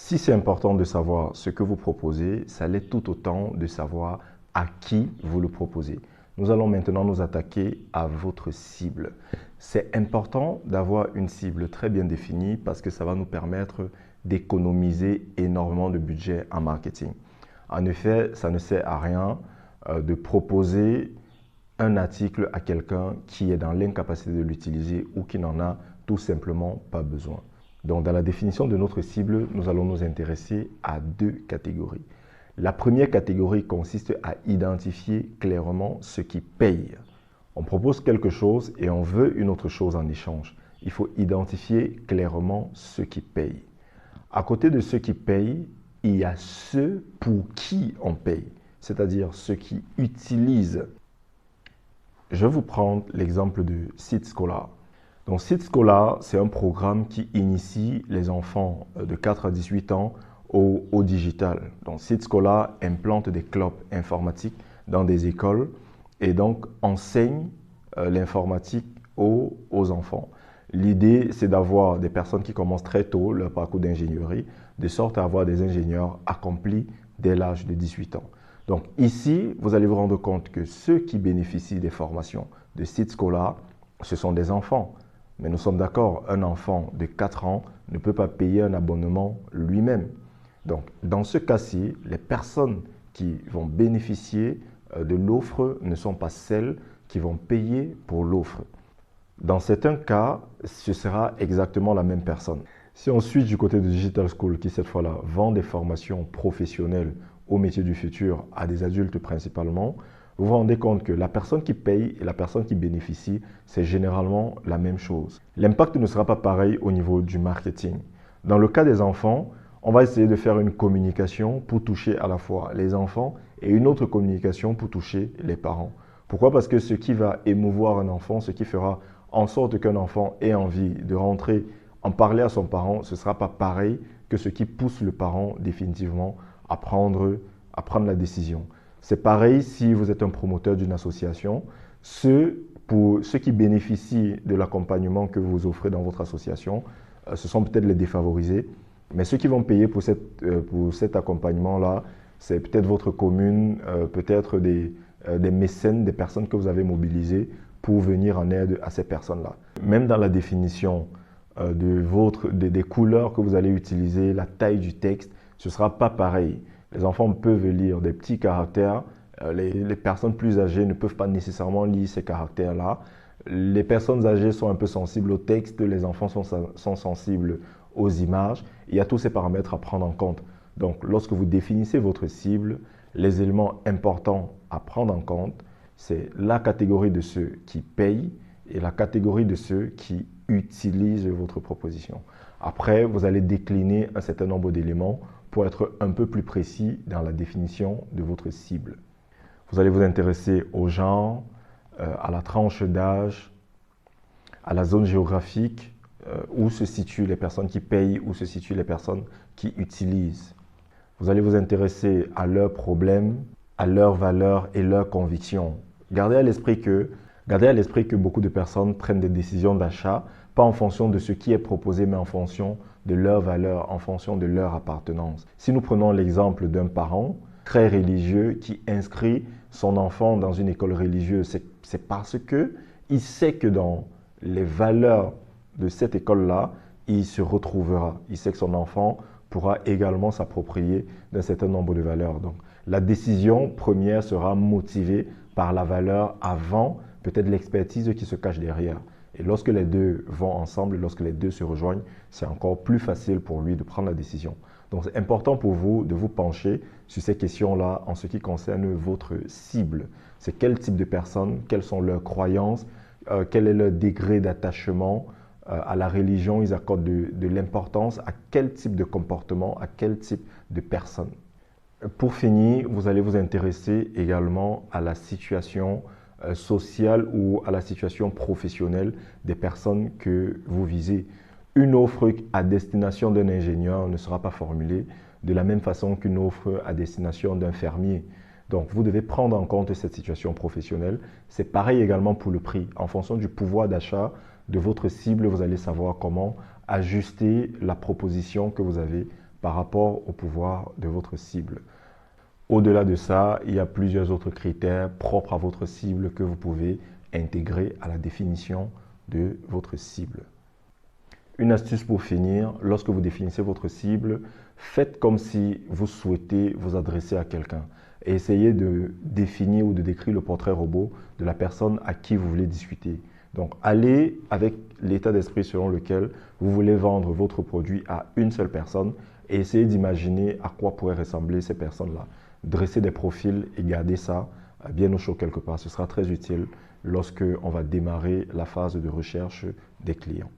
Si c'est important de savoir ce que vous proposez, ça l'est tout autant de savoir à qui vous le proposez. Nous allons maintenant nous attaquer à votre cible. C'est important d'avoir une cible très bien définie parce que ça va nous permettre d'économiser énormément de budget en marketing. En effet, ça ne sert à rien de proposer un article à quelqu'un qui est dans l'incapacité de l'utiliser ou qui n'en a tout simplement pas besoin. Donc, dans la définition de notre cible, nous allons nous intéresser à deux catégories. La première catégorie consiste à identifier clairement ce qui paye. On propose quelque chose et on veut une autre chose en échange. Il faut identifier clairement ce qui paye. À côté de ceux qui payent, il y a ceux pour qui on paye, c'est-à-dire ceux qui utilisent. Je vais vous prendre l'exemple de Site Scholar. Donc, Site Scholar, c'est un programme qui initie les enfants de 4 à 18 ans au digital. Donc, Site Scholar implante des clubs informatiques dans des écoles et donc enseigne l'informatique aux enfants. L'idée, c'est d'avoir des personnes qui commencent très tôt leur parcours d'ingénierie, de sorte à avoir des ingénieurs accomplis dès l'âge de 18 ans. Donc ici, vous allez vous rendre compte que ceux qui bénéficient des formations de Site Scholar, ce sont des enfants. Mais nous sommes d'accord, un enfant de 4 ans ne peut pas payer un abonnement lui-même. Donc dans ce cas-ci, les personnes qui vont bénéficier de l'offre ne sont pas celles qui vont payer pour l'offre. Dans certains cas, ce sera exactement la même personne. Si on suit du côté de Digital School, qui cette fois-là vend des formations professionnelles au métier du futur à des adultes principalement, vous vous rendez compte que la personne qui paye et la personne qui bénéficie, c'est généralement la même chose. L'impact ne sera pas pareil au niveau du marketing. Dans le cas des enfants, on va essayer de faire une communication pour toucher à la fois les enfants et une autre communication pour toucher les parents. Pourquoi? Parce que ce qui va émouvoir un enfant, ce qui fera en sorte qu'un enfant ait envie de rentrer en parler à son parent, ce ne sera pas pareil que ce qui pousse le parent définitivement à prendre la décision. C'est pareil si vous êtes un promoteur d'une association. Ceux qui bénéficient de l'accompagnement que vous offrez dans votre association, ce sont peut-être les défavorisés. Mais ceux qui vont payer pour cet accompagnement-là, c'est peut-être votre commune, peut-être des mécènes, des personnes que vous avez mobilisées pour venir en aide à ces personnes-là. Même dans la définition des couleurs que vous allez utiliser, la taille du texte, ce ne sera pas pareil. Les enfants peuvent lire des petits caractères. Les personnes plus âgées ne peuvent pas nécessairement lire ces caractères-là. Les personnes âgées sont un peu sensibles au texte, les enfants sont sensibles aux images. Il y a tous ces paramètres à prendre en compte. Donc, lorsque vous définissez votre cible, les éléments importants à prendre en compte, c'est la catégorie de ceux qui payent et la catégorie de ceux qui utilisent votre proposition. Après, vous allez décliner un certain nombre d'éléments pour être un peu plus précis dans la définition de votre cible. Vous allez vous intéresser au genre, à la tranche d'âge, à la zone géographique, où se situent les personnes qui payent, où se situent les personnes qui utilisent. Vous allez vous intéresser à leurs problèmes, à leurs valeurs et leurs convictions. Gardez à l'esprit que beaucoup de personnes prennent des décisions d'achat, pas en fonction de ce qui est proposé, mais en fonction de leurs valeurs, en fonction de leur appartenance. Si nous prenons l'exemple d'un parent très religieux qui inscrit son enfant dans une école religieuse, c'est parce qu'il sait que dans les valeurs de cette école-là, il se retrouvera. Il sait que son enfant pourra également s'approprier d'un certain nombre de valeurs. Donc, la décision première sera motivée par la valeur avant peut-être l'expertise qui se cache derrière. Et lorsque les deux vont ensemble, lorsque les deux se rejoignent, c'est encore plus facile pour lui de prendre la décision. Donc, c'est important pour vous de vous pencher sur ces questions-là en ce qui concerne votre cible. C'est quel type de personnes, quelles sont leurs croyances, quel est leur degré d'attachement à la religion, ils accordent de l'importance à quel type de comportement, à quel type de personne. Pour finir, vous allez vous intéresser également à la situation sociale ou à la situation professionnelle des personnes que vous visez. Une offre à destination d'un ingénieur ne sera pas formulée de la même façon qu'une offre à destination d'un fermier. Donc, vous devez prendre en compte cette situation professionnelle. C'est pareil également pour le prix. En fonction du pouvoir d'achat de votre cible, vous allez savoir comment ajuster la proposition que vous avez par rapport au pouvoir de votre cible. Au-delà de ça, il y a plusieurs autres critères propres à votre cible que vous pouvez intégrer à la définition de votre cible. Une astuce pour finir, lorsque vous définissez votre cible, faites comme si vous souhaitez vous adresser à quelqu'un et essayez de définir ou de décrire le portrait robot de la personne à qui vous voulez discuter. Donc, allez avec l'état d'esprit selon lequel vous voulez vendre votre produit à une seule personne et essayez d'imaginer à quoi pourraient ressembler ces personnes-là. Dressez des profils et gardez ça bien au chaud quelque part. Ce sera très utile lorsque on va démarrer la phase de recherche des clients.